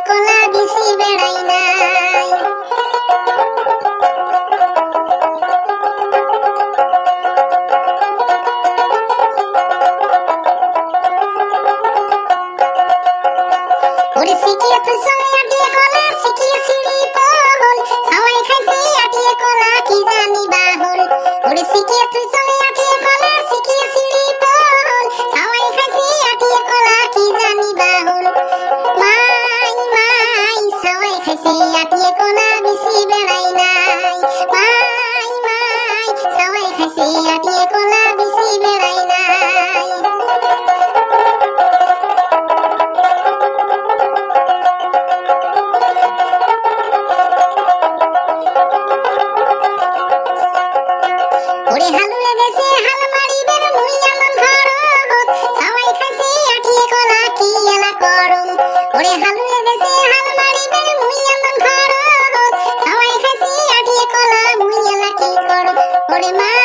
কলা বিসি বেড়াই নাই ওরে শিখিয়ে তুই সঙ্গে আটিয়ে কলা শিখিয়ে সিঁড়ি পহল সবাই খাইছে আটিয়ে কলা কি জানি বাহল ওরে শিখিয়ে তুই সঙ্গে আটিয়ে কলা শিখিয়ে সিঁড়ি পহল সবাই খাইছে আটিয়ে কলা কি জানি বাহল মাই মাই সবাই খাইছে আটিয়ে কলা বিসি বেড়াই নাই মাই মাই সবাই খাইছে আটিয়ে কলা বিসি বেড়াই নাই ওরে হালুয়ে গেছে হাল মারিবেন মুই এমন ঘরত সবাই খাইছে আটিয়ে কলা কি এলা করম ওরে হালুয়ে গেছে হাল মারিবেন মুই এমন ঘরত সবাই খাইছে আটিয়ে কলা মুই এলা কি করম ওরে মা